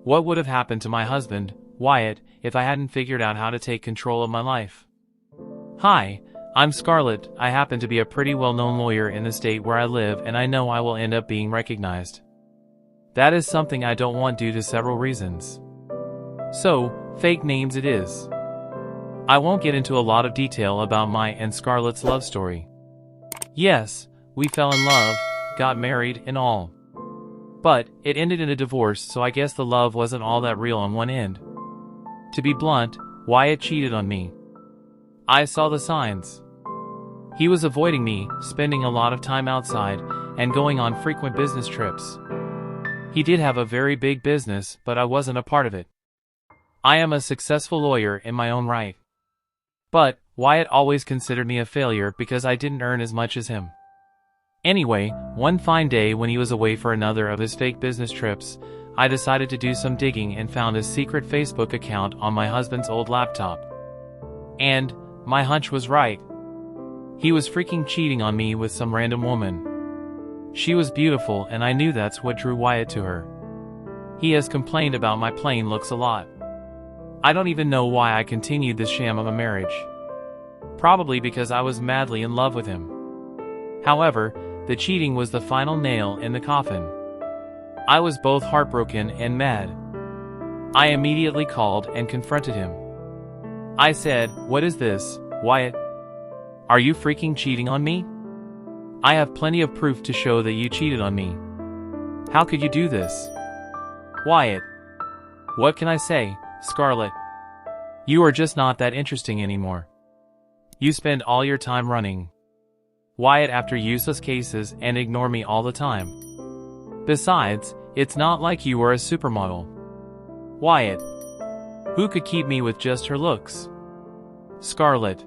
What would have happened to my husband, Wyatt, if I hadn't figured out how to take control of my life? Hi, I'm Scarlett. I happen to be a pretty well-known lawyer in the state where I live, and I know I will end up being recognized. That is something I don't want due to several reasons. So, fake names it is. I won't get into a lot of detail about my and Scarlett's love story. Yes, we fell in love, got married, and all. But it ended in a divorce, so I guess the love wasn't all that real on one end. To be blunt, Wyatt cheated on me. I saw the signs. He was avoiding me, spending a lot of time outside, and going on frequent business trips. He did have a very big business, but I wasn't a part of it. I am a successful lawyer in my own right. But Wyatt always considered me a failure because I didn't earn as much as him. Anyway, one fine day when he was away for another of his fake business trips, I decided to do some digging and found his secret Facebook account on my husband's old laptop. And my hunch was right. He was freaking cheating on me with some random woman. She was beautiful, and I knew that's what drew Wyatt to her. He has complained about my plain looks a lot. I don't even know why I continued this sham of a marriage. Probably because I was madly in love with him. However, the cheating was the final nail in the coffin. I was both heartbroken and mad. I immediately called and confronted him. I said, "What is this, Wyatt? Are you freaking cheating on me? I have plenty of proof to show that you cheated on me. How could you do this?" "Wyatt, what can I say, Scarlett? You are just not that interesting anymore. You spend all your time running Wyatt after useless cases and ignore me all the time. Besides, it's not like you were a supermodel. Wyatt, who could keep me with just her looks?" "Scarlett,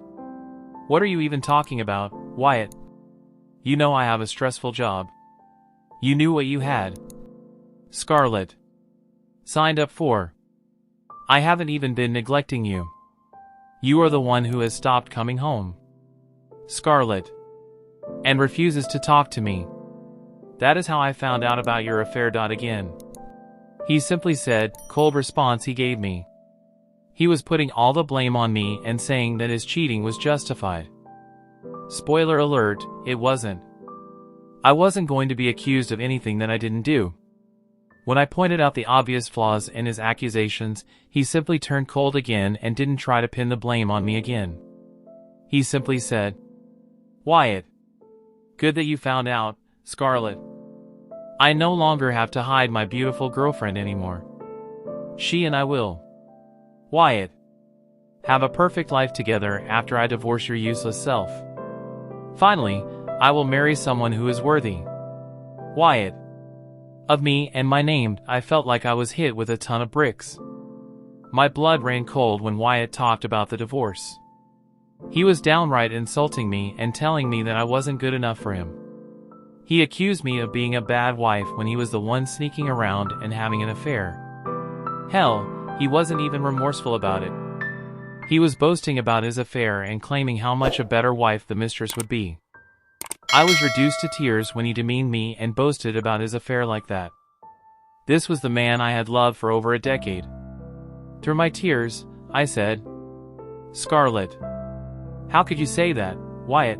what are you even talking about, Wyatt? You know I have a stressful job. You knew what you had." "Scarlett, signed up for. I haven't even been neglecting you. You are the one who has stopped coming home. Scarlett, and refuses to talk to me. That is how I found out about your affair. Again." He simply said, cold response he gave me. He was putting all the blame on me and saying that his cheating was justified. Spoiler alert, it wasn't. I wasn't going to be accused of anything that I didn't do. When I pointed out the obvious flaws in his accusations, he simply turned cold again and didn't try to pin the blame on me again. He simply said, "Wyatt, good that you found out, Scarlett. I no longer have to hide my beautiful girlfriend anymore. She and I will, Wyatt, have a perfect life together after I divorce your useless self. Finally, I will marry someone who is worthy, Wyatt, of me and my name." I felt like I was hit with a ton of bricks. My blood ran cold when Wyatt talked about the divorce. He was downright insulting me and telling me that I wasn't good enough for him. He accused me of being a bad wife when he was the one sneaking around and having an affair. Hell, he wasn't even remorseful about it. He was boasting about his affair and claiming how much a better wife the mistress would be. I was reduced to tears when he demeaned me and boasted about his affair like that. This was the man I had loved for over a decade. Through my tears, I said, "Scarlett, how could you say that, Wyatt?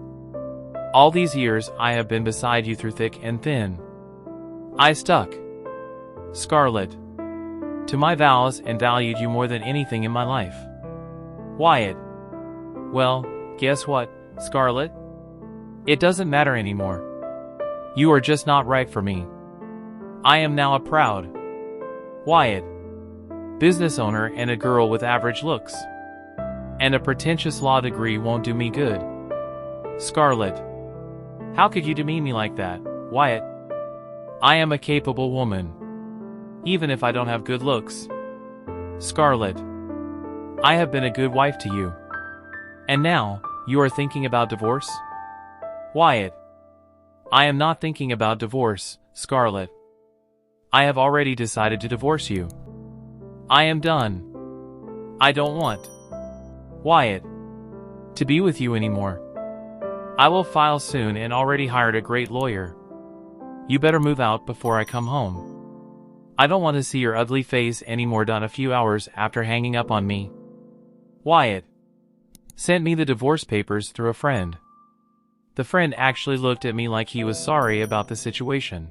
All these years I have been beside you through thick and thin. I stuck, Scarlett, to my vows and valued you more than anything in my life. Wyatt, well, guess what, Scarlett? It doesn't matter anymore. You are just not right for me. I am now a proud Wyatt, business owner, and a girl with average looks. And a pretentious law degree won't do me good. Scarlett, how could you demean me like that, Wyatt? I am a capable woman, even if I don't have good looks. Scarlett, I have been a good wife to you. And now, you are thinking about divorce? Wyatt, I am not thinking about divorce, Scarlett. I have already decided to divorce you. I am done. I don't want, Wyatt, to be with you anymore. I will file soon and already hired a great lawyer. You better move out before I come home. I don't want to see your ugly face anymore. A few hours after hanging up on me, Wyatt sent me the divorce papers through a friend. The friend actually looked at me like he was sorry about the situation.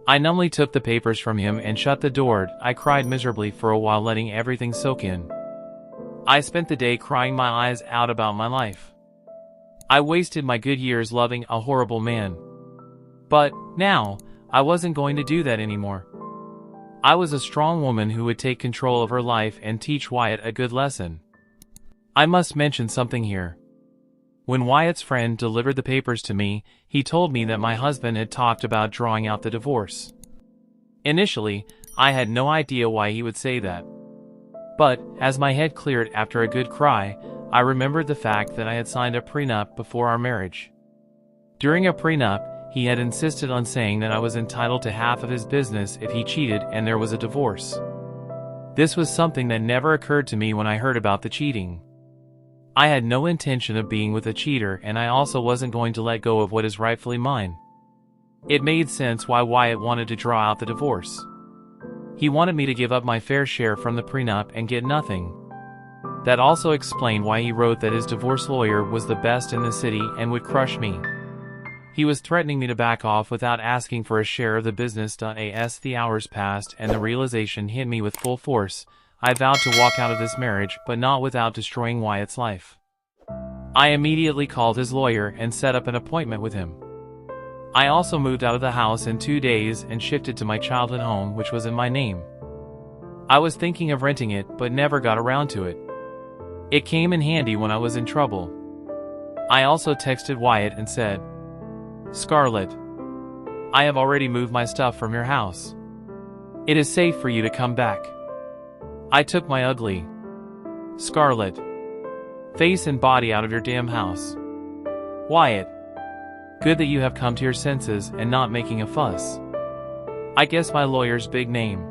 I numbly took the papers from him and shut the door. I cried miserably for a while, letting everything soak in. I spent the day crying my eyes out about my life. I wasted my good years loving a horrible man. But now, I wasn't going to do that anymore. I was a strong woman who would take control of her life and teach Wyatt a good lesson. I must mention something here. When Wyatt's friend delivered the papers to me, he told me that my husband had talked about drawing out the divorce. Initially, I had no idea why he would say that. But, as my head cleared after a good cry, I remembered the fact that I had signed a prenup before our marriage. During a prenup, he had insisted on saying that I was entitled to half of his business if he cheated and there was a divorce. This was something that never occurred to me when I heard about the cheating. I had no intention of being with a cheater, and I also wasn't going to let go of what is rightfully mine. It made sense why Wyatt wanted to draw out the divorce. He wanted me to give up my fair share from the prenup and get nothing. That also explained why he wrote that his divorce lawyer was the best in the city and would crush me. He was threatening me to back off without asking for a share of the business. As the hours passed and the realization hit me with full force, I vowed to walk out of this marriage, but not without destroying Wyatt's life. I immediately called his lawyer and set up an appointment with him. I also moved out of the house in 2 days and shifted to my childhood home, which was in my name. I was thinking of renting it, but never got around to it. It came in handy when I was in trouble. I also texted Wyatt and said, "Scarlett, I have already moved my stuff from your house. It is safe for you to come back." I took my ugly Scarlett face and body out of your damn house. Wyatt, good that you have come to your senses and not making a fuss. I guess my lawyer's big name,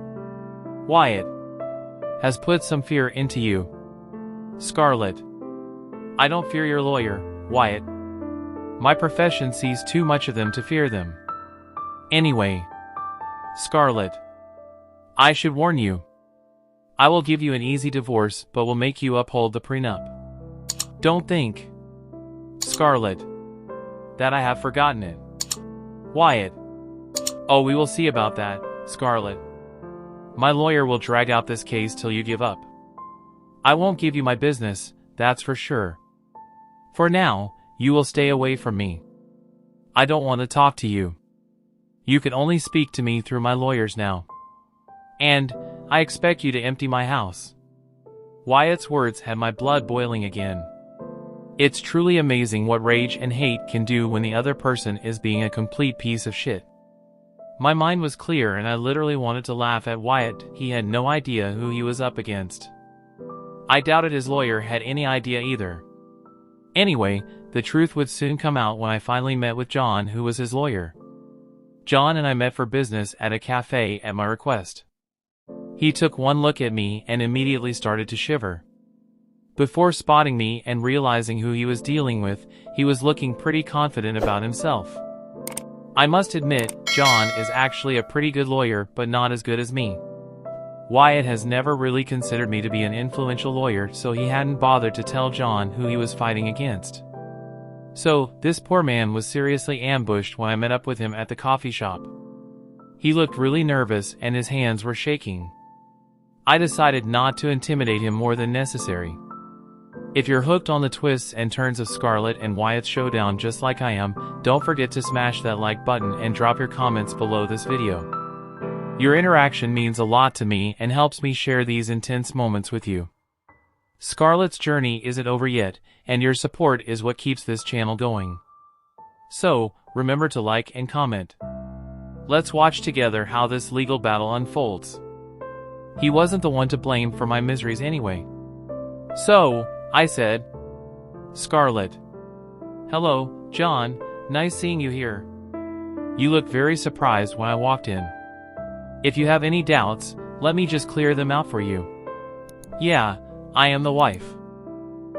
Wyatt, has put some fear into you. Scarlett, I don't fear your lawyer, Wyatt. My profession sees too much of them to fear them. Anyway, Scarlett, I should warn you. I will give you an easy divorce, but will make you uphold the prenup. Don't think, Scarlett, that I have forgotten it. Wyatt. Oh, we will see about that, Scarlett. My lawyer will drag out this case till you give up. I won't give you my business, that's for sure. For now, you will stay away from me. I don't want to talk to you. You can only speak to me through my lawyers now. And, I expect you to empty my house. Wyatt's words had my blood boiling again. It's truly amazing what rage and hate can do when the other person is being a complete piece of shit. My mind was clear and I literally wanted to laugh at Wyatt. He had no idea who he was up against. I doubted his lawyer had any idea either. Anyway, the truth would soon come out when I finally met with John, who was his lawyer. John and I met for business at a cafe at my request. He took one look at me and immediately started to shiver. Before spotting me and realizing who he was dealing with, he was looking pretty confident about himself. I must admit, John is actually a pretty good lawyer, but not as good as me. Wyatt has never really considered me to be an influential lawyer, so he hadn't bothered to tell John who he was fighting against. So, this poor man was seriously ambushed when I met up with him at the coffee shop. He looked really nervous and his hands were shaking. I decided not to intimidate him more than necessary. If you're hooked on the twists and turns of Scarlett and Wyatt's showdown just like I am, don't forget to smash that like button and drop your comments below this video. Your interaction means a lot to me and helps me share these intense moments with you. Scarlett's journey isn't over yet, and your support is what keeps this channel going. So, remember to like and comment. Let's watch together how this legal battle unfolds. He wasn't the one to blame for my miseries anyway. So, I said, "Scarlett." "Hello, John, nice seeing you here. You looked very surprised when I walked in. If you have any doubts, let me just clear them out for you. Yeah, I am the wife.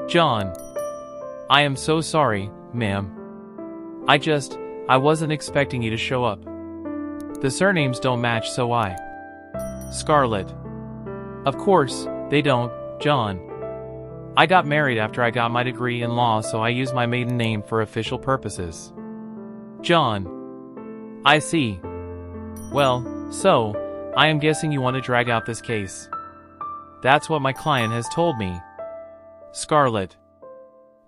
John. I am so sorry, ma'am. I wasn't expecting you to show up. The surnames don't match, so I Scarlett. Of course, they don't, John. I got married after I got my degree in law, so I use my maiden name for official purposes. John. I see. Well, so, I am guessing you want to drag out this case. That's what my client has told me. Scarlett.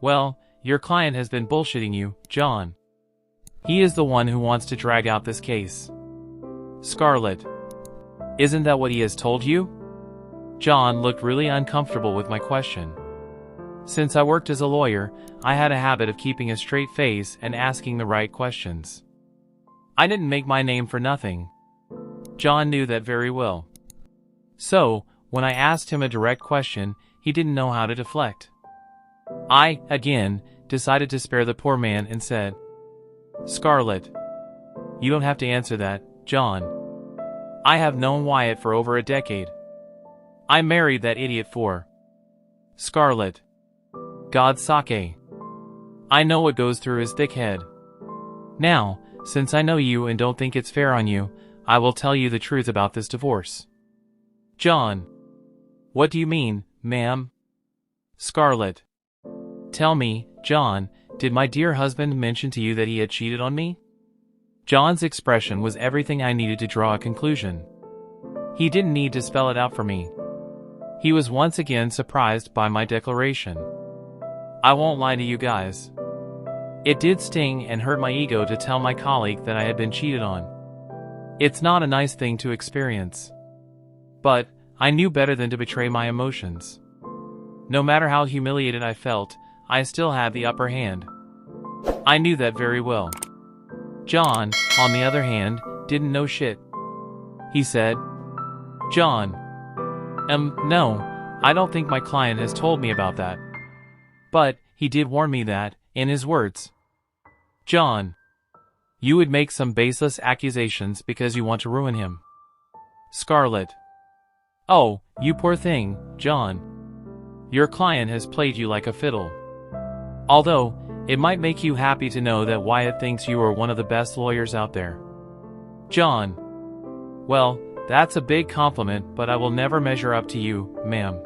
Well, your client has been bullshitting you, John. He is the one who wants to drag out this case. Scarlett. Isn't that what he has told you? John looked really uncomfortable with my question. Since I worked as a lawyer, I had a habit of keeping a straight face and asking the right questions. I didn't make my name for nothing. John knew that very well. So, when I asked him a direct question, he didn't know how to deflect. I, again, decided to spare the poor man and said, Scarlett. You don't have to answer that, John. I have known Wyatt for over a decade. I married that idiot for Scarlett. God's sake. I know what goes through his thick head. Now, since I know you and don't think it's fair on you, I will tell you the truth about this divorce. John. What do you mean, ma'am? Scarlett. Tell me, John, did my dear husband mention to you that he had cheated on me? John's expression was everything I needed to draw a conclusion. He didn't need to spell it out for me. He was once again surprised by my declaration. I won't lie to you guys. It did sting and hurt my ego to tell my colleague that I had been cheated on. It's not a nice thing to experience. But, I knew better than to betray my emotions. No matter how humiliated I felt, I still had the upper hand. I knew that very well. John, on the other hand, didn't know shit. He said, John. No, I don't think my client has told me about that. But, he did warn me that, in his words. John. You would make some baseless accusations because you want to ruin him. Scarlett. Oh, you poor thing, John. Your client has played you like a fiddle. Although, it might make you happy to know that Wyatt thinks you are one of the best lawyers out there. John. Well, that's a big compliment, but I will never measure up to you, ma'am.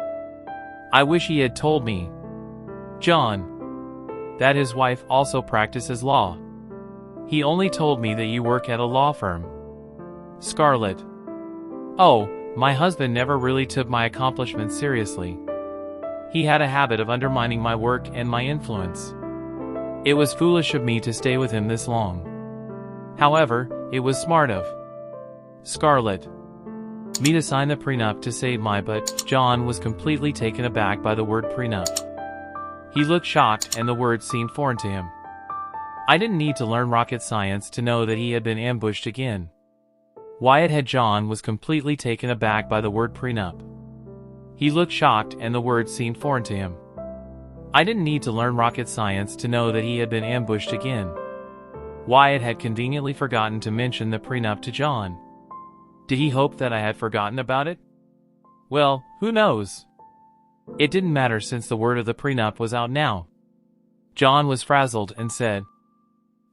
I wish he had told me. John. That his wife also practices law. He only told me that you work at a law firm. Scarlett. Oh, my husband never really took my accomplishments seriously. He had a habit of undermining my work and my influence. It was foolish of me to stay with him this long. However, it was smart of Scarlett. Me to sign the prenup to save my butt. John was completely taken aback by the word prenup. He looked shocked and the word seemed foreign to him. I didn't need to learn rocket science to know that he had been ambushed again. Wyatt had John was completely taken aback by the word prenup. He looked shocked and the word seemed foreign to him. I didn't need to learn rocket science to know that he had been ambushed again. Wyatt had conveniently forgotten to mention the prenup to John. Did he hope that I had forgotten about it? Well, who knows? It didn't matter since the word of the prenup was out now. John was frazzled and said,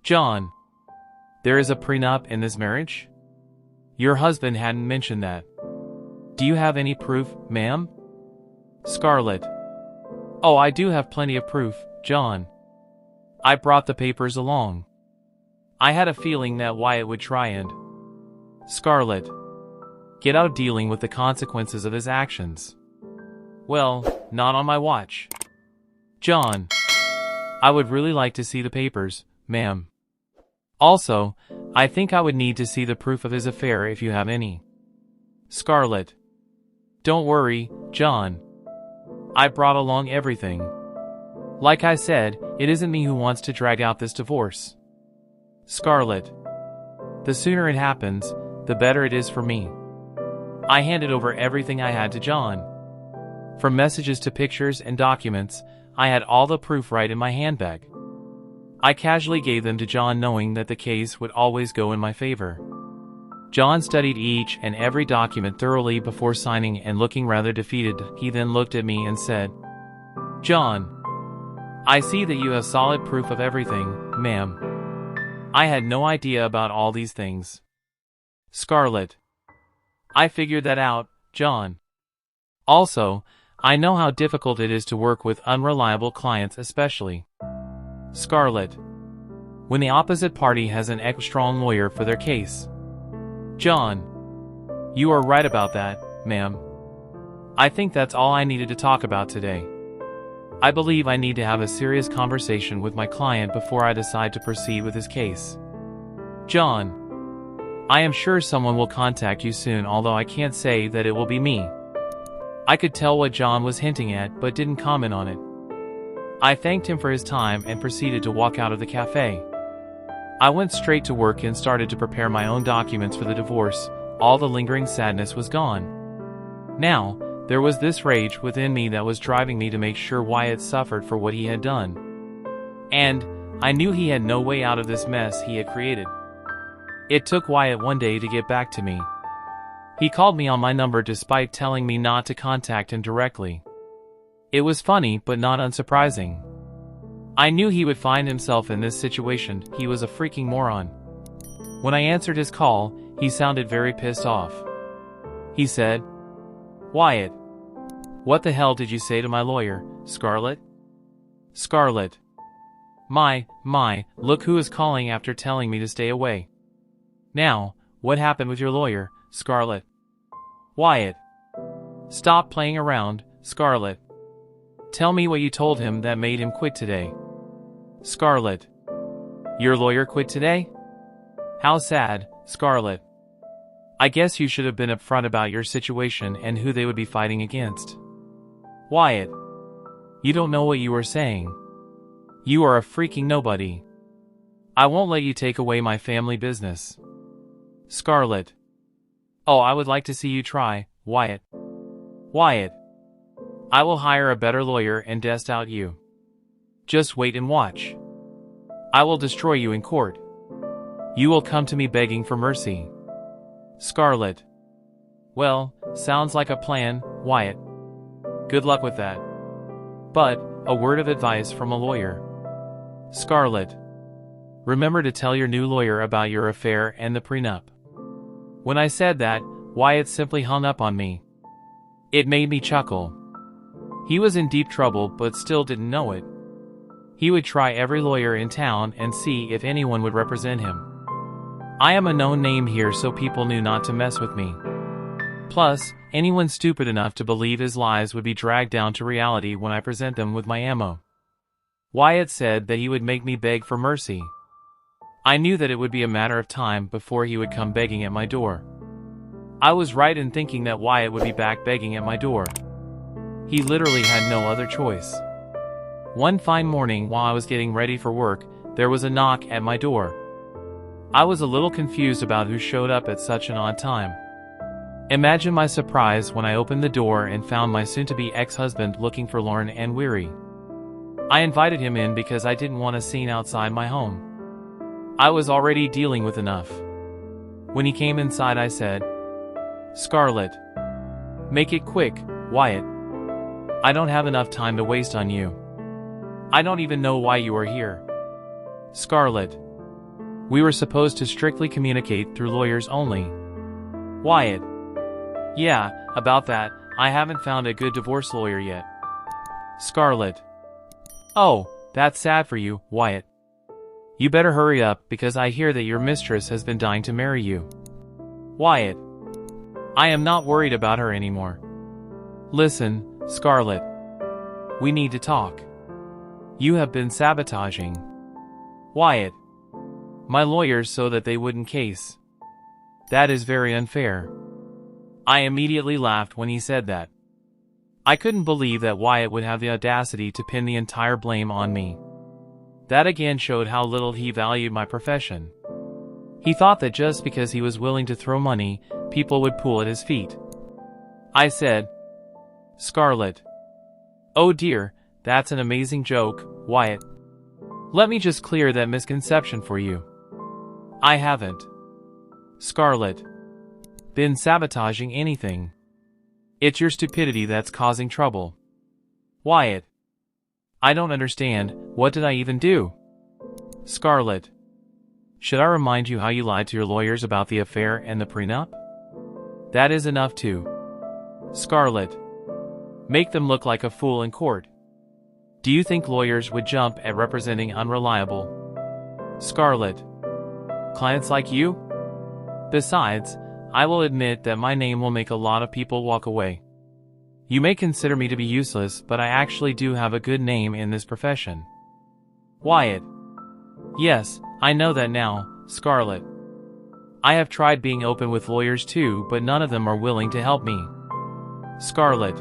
John, there is a prenup in this marriage? Your husband hadn't mentioned that. Do you have any proof, ma'am? Scarlett. Oh, I do have plenty of proof, John. I brought the papers along. I had a feeling that Wyatt would try and Scarlett. Get out dealing with the consequences of his actions. Well, not on my watch. John. I would really like to see the papers, ma'am. Also, I think I would need to see the proof of his affair if you have any. Scarlett. Don't worry, John. I brought along everything. Like I said, it isn't me who wants to drag out this divorce. Scarlett. The sooner it happens, the better it is for me. I handed over everything I had to John. From messages to pictures and documents, I had all the proof right in my handbag. I casually gave them to John knowing that the case would always go in my favor. John studied each and every document thoroughly before signing and looking rather defeated. He then looked at me and said, John, I see that you have solid proof of everything, ma'am. I had no idea about all these things. Scarlett. I figured that out, John. Also, I know how difficult it is to work with unreliable clients, especially Scarlett, when the opposite party has an strong lawyer for their case. John, you are right about that, ma'am. I think that's all I needed to talk about today. I believe I need to have a serious conversation with my client before I decide to proceed with his case. John, I am sure someone will contact you soon, although I can't say that it will be me. I could tell what John was hinting at, but didn't comment on it. I thanked him for his time and proceeded to walk out of the cafe. I went straight to work and started to prepare my own documents for the divorce. All the lingering sadness was gone. Now, there was this rage within me that was driving me to make sure Wyatt suffered for what he had done. And I knew he had no way out of this mess he had created. It took Wyatt one day to get back to me. He called me on my number despite telling me not to contact him directly. It was funny but not unsurprising. I knew he would find himself in this situation. He was a freaking moron. When I answered his call, he sounded very pissed off. He said, "Wyatt, what the hell did you say to my lawyer, Scarlett?" Scarlett. My, look who is calling after telling me to stay away. Now, what happened with your lawyer, Scarlett? Wyatt. Stop playing around, Scarlett. Tell me what you told him that made him quit today. Scarlett. Your lawyer quit today? How sad, Scarlett. I guess you should have been upfront about your situation and who they would be fighting against. Wyatt. You don't know what you are saying. You are a freaking nobody. I won't let you take away my family business. Scarlett. Oh, I would like to see you try, Wyatt. Wyatt. I will hire a better lawyer and dest out you. Just wait and watch. I will destroy you in court. You will come to me begging for mercy. Scarlett. Well, sounds like a plan, Wyatt. Good luck with that. But, a word of advice from a lawyer. Scarlett. Remember to tell your new lawyer about your affair and the prenup. When I said that, Wyatt simply hung up on me. It made me chuckle. He was in deep trouble but still didn't know it. He would try every lawyer in town and see if anyone would represent him. I am a known name here, so people knew not to mess with me. Plus, anyone stupid enough to believe his lies would be dragged down to reality when I present them with my ammo. Wyatt said that he would make me beg for mercy. I knew that it would be a matter of time before he would come begging at my door. I was right in thinking that Wyatt would be back begging at my door. He literally had no other choice. One fine morning while I was getting ready for work, there was a knock at my door. I was a little confused about who showed up at such an odd time. Imagine my surprise when I opened the door and found my soon-to-be ex-husband looking forlorn and weary. I invited him in because I didn't want a scene outside my home. I was already dealing with enough. When he came inside, I said, "Scarlett. Make it quick, Wyatt. I don't have enough time to waste on you. I don't even know why you are here." Scarlett. We were supposed to strictly communicate through lawyers only. Wyatt. Yeah, about that, I haven't found a good divorce lawyer yet. Scarlett. Oh, that's sad for you, Wyatt. You better hurry up because I hear that your mistress has been dying to marry you. Wyatt. I am not worried about her anymore. Listen, Scarlett. We need to talk. You have been sabotaging Wyatt. My lawyers so that they wouldn't case. That is very unfair. I immediately laughed when he said that. I couldn't believe that Wyatt would have the audacity to pin the entire blame on me. That again showed how little he valued my profession. He thought that just because he was willing to throw money, people would pool at his feet. I said, Scarlett. Oh dear, that's an amazing joke, Wyatt. Let me just clear that misconception for you. I haven't, Scarlett, been sabotaging anything. It's your stupidity that's causing trouble. Wyatt. I don't understand, what did I even do? Scarlett. Should I remind you how you lied to your lawyers about the affair and the prenup? That is enough too. Scarlett. Make them look like a fool in court. Do you think lawyers would jump at representing unreliable? Scarlett. Clients like you? Besides, I will admit that my name will make a lot of people walk away. You may consider me to be useless, but I actually do have a good name in this profession. Wyatt. Yes, I know that now, Scarlett. I have tried being open with lawyers too, but none of them are willing to help me. Scarlett.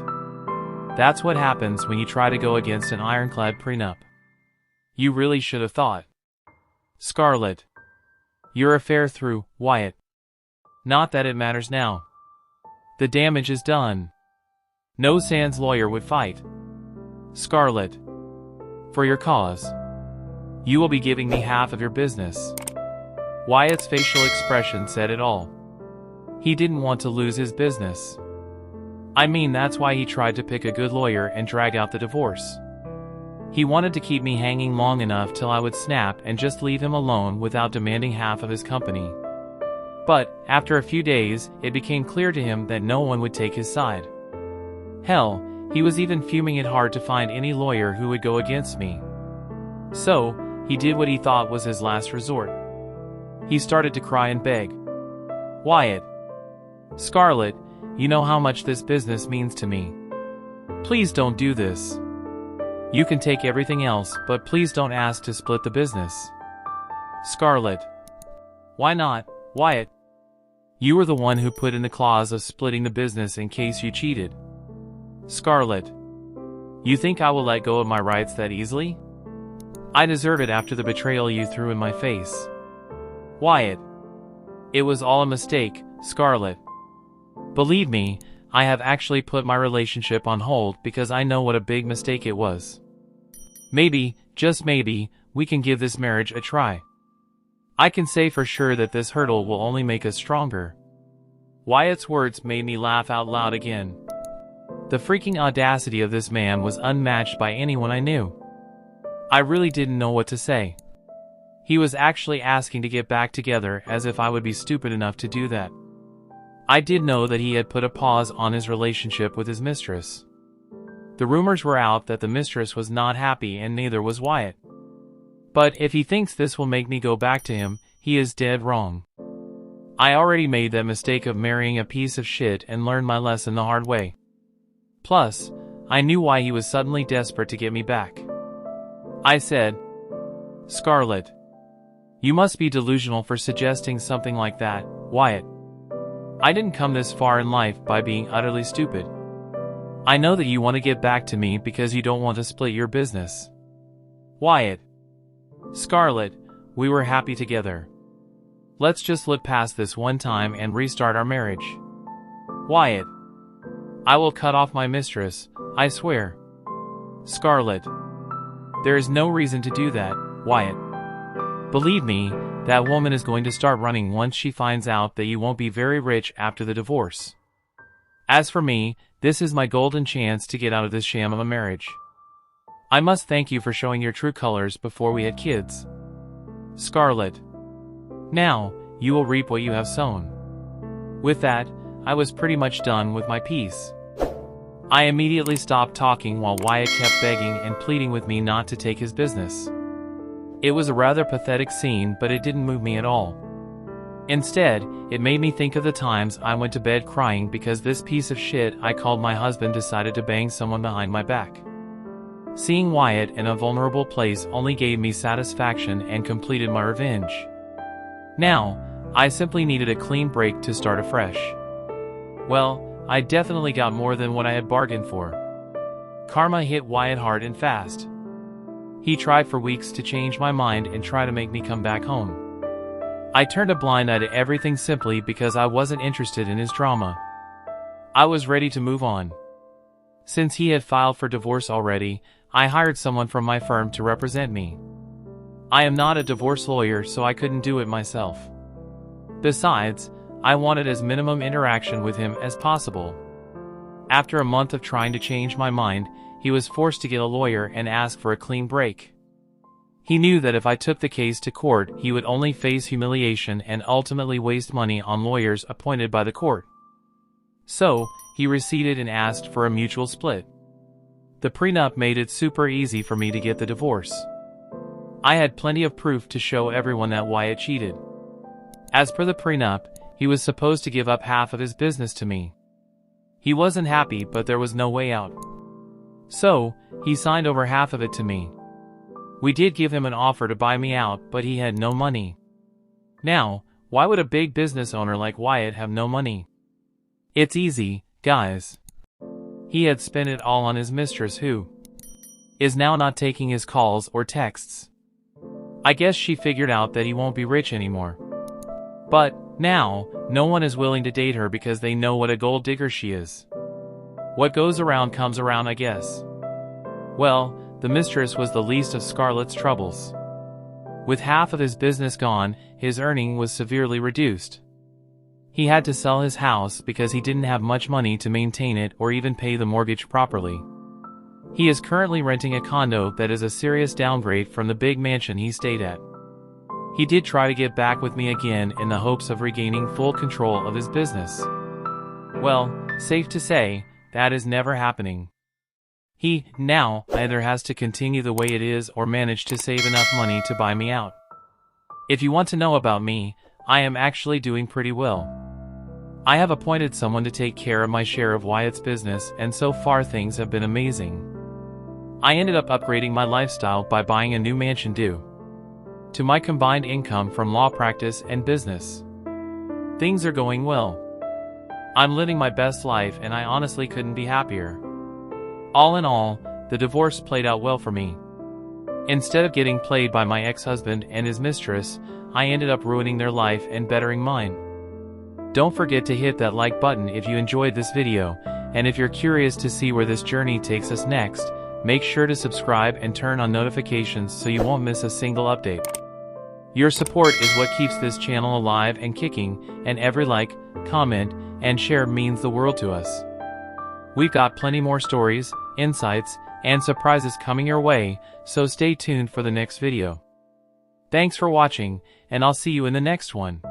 That's what happens when you try to go against an ironclad prenup. You really should have thought. Scarlett. Your affair through, Wyatt. Not that it matters now. The damage is done. No sans lawyer would fight. Scarlett. For your cause. You will be giving me half of your business. Wyatt's facial expression said it all. He didn't want to lose his business. I mean, that's why he tried to pick a good lawyer and drag out the divorce. He wanted to keep me hanging long enough till I would snap and just leave him alone without demanding half of his company. But, after a few days, it became clear to him that no one would take his side. Hell, he was even fuming it hard to find any lawyer who would go against me. So, he did what he thought was his last resort. He started to cry and beg. Wyatt. Scarlett, you know how much this business means to me. Please don't do this. You can take everything else, but please don't ask to split the business. Scarlett. Why not, Wyatt? You were the one who put in the clause of splitting the business in case you cheated. Scarlett. You think I will let go of my rights that easily? I deserve it after the betrayal you threw in my face. Wyatt. It was all a mistake, Scarlett. Believe me, I have actually put my relationship on hold because I know what a big mistake it was. Maybe, just maybe, we can give this marriage a try. I can say for sure that this hurdle will only make us stronger. Wyatt's words made me laugh out loud again. The freaking audacity of this man was unmatched by anyone I knew. I really didn't know what to say. He was actually asking to get back together as if I would be stupid enough to do that. I did know that he had put a pause on his relationship with his mistress. The rumors were out that the mistress was not happy and neither was Wyatt. But if he thinks this will make me go back to him, he is dead wrong. I already made that mistake of marrying a piece of shit and learned my lesson the hard way. Plus, I knew why he was suddenly desperate to get me back. I said, Scarlett. You must be delusional for suggesting something like that, Wyatt. I didn't come this far in life by being utterly stupid. I know that you want to get back to me because you don't want to split your business. Wyatt. Scarlett, we were happy together. Let's just look past this one time and restart our marriage. Wyatt. I will cut off my mistress, I swear. Scarlett. There is no reason to do that, Wyatt. Believe me, that woman is going to start running once she finds out that you won't be very rich after the divorce. As for me, this is my golden chance to get out of this sham of a marriage. I must thank you for showing your true colors before we had kids. Scarlett. Now, you will reap what you have sown. With that, I was pretty much done with my piece. I immediately stopped talking while Wyatt kept begging and pleading with me not to take his business. It was a rather pathetic scene, but it didn't move me at all. Instead, it made me think of the times I went to bed crying because this piece of shit I called my husband decided to bang someone behind my back. Seeing Wyatt in a vulnerable place only gave me satisfaction and completed my revenge. Now, I simply needed a clean break to start afresh. Well, I definitely got more than what I had bargained for. Karma hit Wyatt hard and fast. He tried for weeks to change my mind and try to make me come back home. I turned a blind eye to everything simply because I wasn't interested in his drama. I was ready to move on. Since he had filed for divorce already, I hired someone from my firm to represent me. I am not a divorce lawyer, so I couldn't do it myself. Besides, I wanted as minimum interaction with him as possible. After a month of trying to change my mind, he was forced to get a lawyer and ask for a clean break. He knew that if I took the case to court, he would only face humiliation and ultimately waste money on lawyers appointed by the court. So, he receded and asked for a mutual split. The prenup made it super easy for me to get the divorce. I had plenty of proof to show everyone that Wyatt cheated. As per the prenup, he was supposed to give up half of his business to me. He wasn't happy, but there was no way out. So, he signed over half of it to me. We did give him an offer to buy me out, but he had no money. Now, why would a big business owner like Wyatt have no money? It's easy, guys. He had spent it all on his mistress, who is now not taking his calls or texts. I guess she figured out that he won't be rich anymore. But now, no one is willing to date her because they know what a gold digger she is. What goes around comes around, I guess. Well, the mistress was the least of Scarlett's troubles. With half of his business gone, his earning was severely reduced. He had to sell his house because he didn't have much money to maintain it or even pay the mortgage properly. He is currently renting a condo that is a serious downgrade from the big mansion he stayed at. He did try to get back with me again in the hopes of regaining full control of his business. Well, safe to say, that is never happening. He, now, either has to continue the way it is or manage to save enough money to buy me out. If you want to know about me, I am actually doing pretty well. I have appointed someone to take care of my share of Wyatt's business, and so far things have been amazing. I ended up upgrading my lifestyle by buying a new mansion due to my combined income from law practice and business. Things are going well. I'm living my best life and I honestly couldn't be happier. All in all, the divorce played out well for me. Instead of getting played by my ex-husband and his mistress, I ended up ruining their life and bettering mine. Don't forget to hit that like button if you enjoyed this video, and if you're curious to see where this journey takes us next, make sure to subscribe and turn on notifications so you won't miss a single update. Your support is what keeps this channel alive and kicking, and every like, comment, and share means the world to us. We've got plenty more stories, insights, and surprises coming your way, so stay tuned for the next video. Thanks for watching, and I'll see you in the next one.